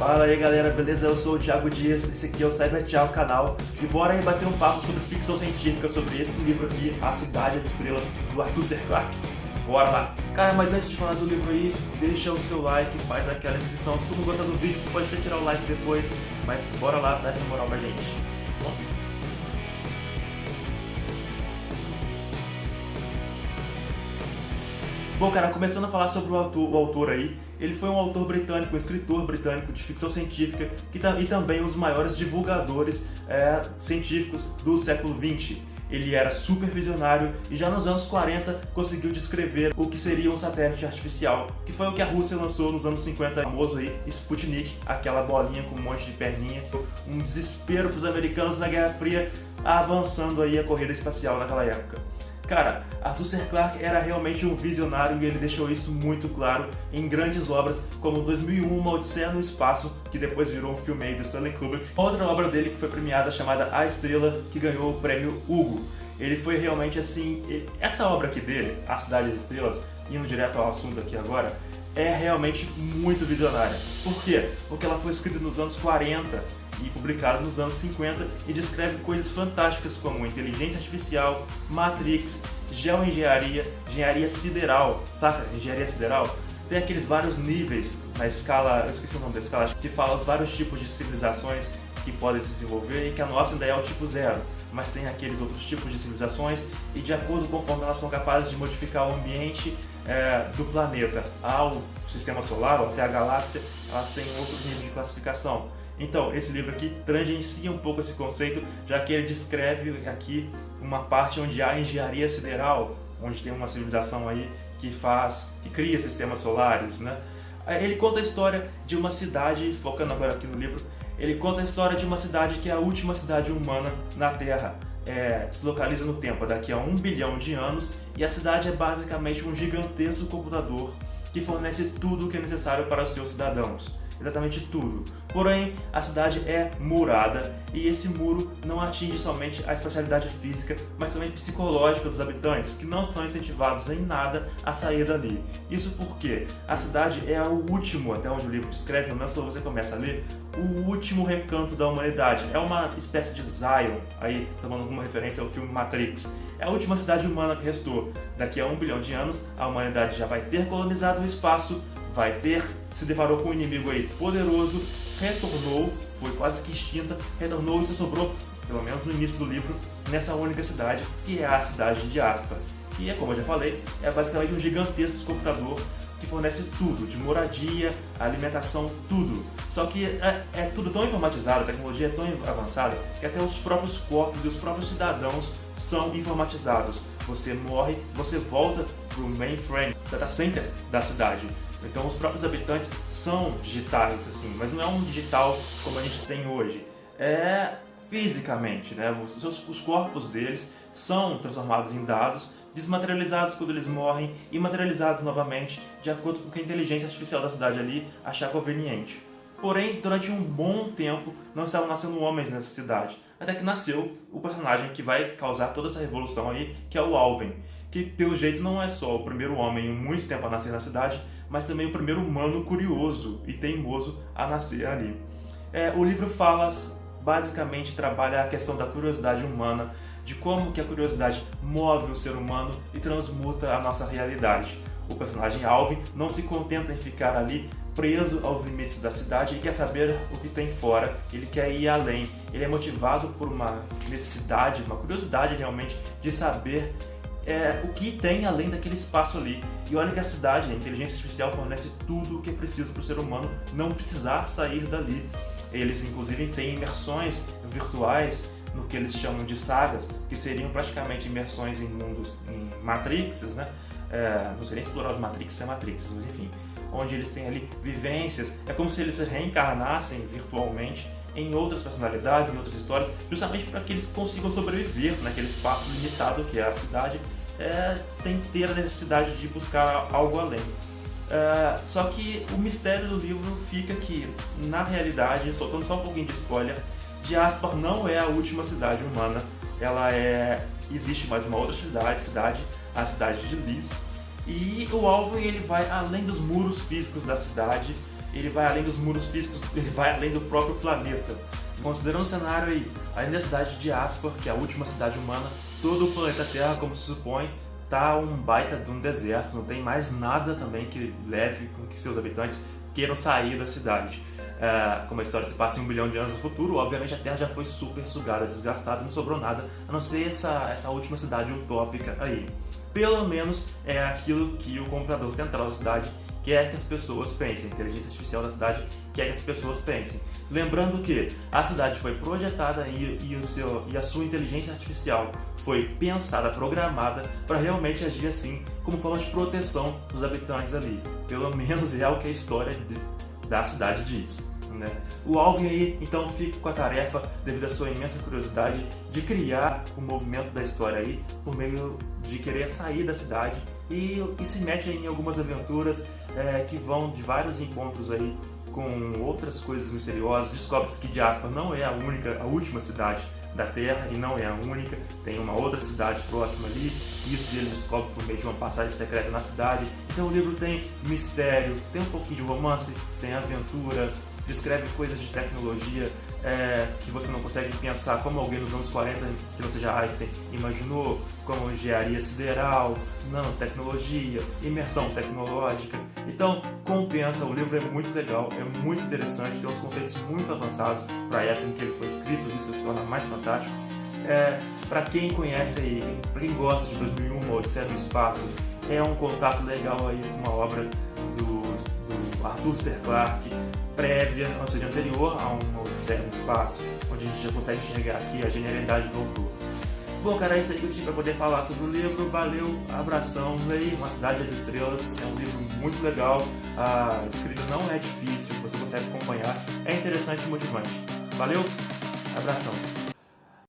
Fala aí galera, beleza? Eu sou o Thiago Dias, esse aqui é o Cyber Thiago canal e bora aí bater um papo sobre ficção científica, sobre esse livro aqui, A Cidade e as Estrelas, do Arthur C. Clarke. Bora lá! Cara, mas antes de falar do livro aí, deixa o seu like, faz aquela inscrição. Se tu não gostar do vídeo, pode até tirar o like depois, mas bora lá, dá essa moral pra gente. Bom. Bom, cara, começando a falar sobre o autor aí, ele foi um autor britânico, um escritor britânico de ficção científica e também um dos maiores divulgadores científicos do século XX. Ele era super visionário e já nos anos 40 conseguiu descrever o que seria um satélite artificial, que foi o que a Rússia lançou nos anos 50, famoso aí, Sputnik, aquela bolinha com um monte de perninha. Um desespero para os americanos na Guerra Fria, avançando aí a corrida espacial naquela época. Cara, Arthur C. Clarke era realmente um visionário e ele deixou isso muito claro em grandes obras como 2001, Uma Odisseia no Espaço, que depois virou um filme aí do Stanley Kubrick. Outra obra dele que foi premiada chamada A Estrela, que ganhou o prêmio Hugo. Ele foi realmente assim... Essa obra aqui dele, A Cidade e as Estrelas, indo direto ao assunto aqui agora, é realmente muito visionária. Por quê? Porque ela foi escrita nos anos 40 e publicada nos anos 50 e descreve coisas fantásticas como inteligência artificial, Matrix, geoengenharia, engenharia sideral, saca? Engenharia sideral. Tem aqueles vários níveis na escala, eu esqueci o nome da escala, que fala os vários tipos de civilizações que podem se desenvolver e que a nossa ainda é o tipo zero, mas tem aqueles outros tipos de civilizações e de acordo com como elas são capazes de modificar o ambiente do planeta ao sistema solar ou até a galáxia, elas têm outro nível de classificação. Então, esse livro aqui tangencia um pouco esse conceito, já que ele descreve aqui uma parte onde há engenharia sideral, onde tem uma civilização aí que cria sistemas solares, né? Ele conta a história de uma cidade, focando agora aqui no livro, ele conta a história de uma cidade que é a última cidade humana na Terra. Se localiza no tempo, daqui a 1 bilhão de anos, e a cidade é basicamente um gigantesco computador que fornece tudo o que é necessário para os seus cidadãos. Exatamente tudo. Porém, a cidade é murada e esse muro não atinge somente a espacialidade física, mas também psicológica dos habitantes, que não são incentivados em nada a sair dali. Isso porque a cidade é o último, até onde o livro descreve, pelo menos quando você começa a ler, o último recanto da humanidade. É uma espécie de Zion, aí tomando alguma referência ao filme Matrix. É a última cidade humana que restou. Daqui a 1 bilhão de anos, a humanidade já vai ter colonizado o espaço, se deparou com um inimigo aí poderoso, retornou, foi quase que extinta, retornou e só sobrou, pelo menos no início do livro, nessa única cidade, que é a cidade de Aspar. Que é, como eu já falei, é basicamente um gigantesco computador que fornece tudo, de moradia, alimentação, tudo. Só que é tudo tão informatizado, a tecnologia é tão avançada, que até os próprios corpos e os próprios cidadãos são informatizados. Você morre, você volta para o mainframe, data center da cidade. Então os próprios habitantes são digitais, assim, mas não é um digital como a gente tem hoje. É fisicamente, né? Os corpos deles são transformados em dados, desmaterializados quando eles morrem e materializados novamente de acordo com o que a inteligência artificial da cidade ali achar conveniente. Porém, durante um bom tempo, não estavam nascendo homens nessa cidade, até que nasceu o personagem que vai causar toda essa revolução aí, que é o Alvin, que pelo jeito não é só o primeiro homem em muito tempo a nascer na cidade, mas também o primeiro humano curioso e teimoso a nascer ali. O livro basicamente trabalha a questão da curiosidade humana, de como que a curiosidade move o ser humano e transmuta a nossa realidade. O personagem Alvin não se contenta em ficar ali preso aos limites da cidade e quer saber o que tem fora, ele quer ir além. Ele é motivado por uma necessidade, uma curiosidade realmente de saber o que tem além daquele espaço ali. E olha que a cidade, a inteligência artificial fornece tudo o que é preciso para o ser humano não precisar sair dali. Eles inclusive têm imersões virtuais no que eles chamam de sagas, que seriam praticamente imersões em mundos, em matrixes, né? Não sei nem explorar os matrixes sem matrixes, mas enfim, onde eles têm ali vivências, é como se eles se reencarnassem virtualmente em outras personalidades, em outras histórias, justamente para que eles consigam sobreviver naquele espaço limitado que é a cidade, sem ter a necessidade de buscar algo além. Só que o mistério do livro fica que, na realidade, soltando só um pouquinho de spoiler, de Aspar não é a última cidade humana, existe mais uma outra cidade, a cidade de Lys, e o Alvin ele vai além dos muros físicos da cidade ele vai além dos muros físicos, ele vai além do próprio planeta. Considerando o cenário aí, além da cidade de Aspar, que é a última cidade humana, todo o planeta Terra, como se supõe, tá um baita de um deserto, não tem mais nada também que leve com que seus habitantes queiram sair da cidade. Como a história se passa em 1 bilhão de anos no futuro, obviamente a Terra já foi super sugada, desgastada, não sobrou nada, a não ser essa última cidade utópica aí. Pelo menos é aquilo que o computador central da cidade quer que as pessoas pensem, a inteligência artificial da cidade quer que as pessoas pensem. Lembrando que a cidade foi projetada e a sua inteligência artificial foi pensada, programada para realmente agir assim, como forma de proteção dos habitantes ali. Pelo menos é o que a história da cidade diz. Né? O Alvin aí, então, fica com a tarefa, devido à sua imensa curiosidade, de criar o movimento da história aí, por meio de querer sair da cidade e se mete em algumas aventuras que vão de vários encontros aí com outras coisas misteriosas. Descobre-se que Aspar não é a última cidade da Terra, e não é a única, tem uma outra cidade próxima ali, isso ele descobre por meio de uma passagem secreta na cidade. Então o livro tem mistério, tem um pouquinho de romance, tem aventura, descreve coisas de tecnologia que você não consegue pensar, como alguém nos anos 40, que não seja Einstein, imaginou, como engenharia sideral, nanotecnologia, imersão tecnológica. Então compensa, o livro é muito legal, é muito interessante, tem uns conceitos muito avançados para a época em que ele foi escrito, isso se torna mais fantástico. Para quem conhece aí, para quem gosta de 2001, Odisseia no Espaço, é um contato legal aí com uma obra do Arthur C. Clarke, prévia, ou seja, anterior a uma Odisseia no Espaço, onde a gente já consegue enxergar aqui a genialidade do autor. Bom, cara, é isso aí que eu tinha para poder falar sobre o livro. Valeu, abração, leia Uma Cidade das Estrelas, é um livro muito legal, a escrita não é difícil, você consegue acompanhar, é interessante e motivante. Valeu, abração.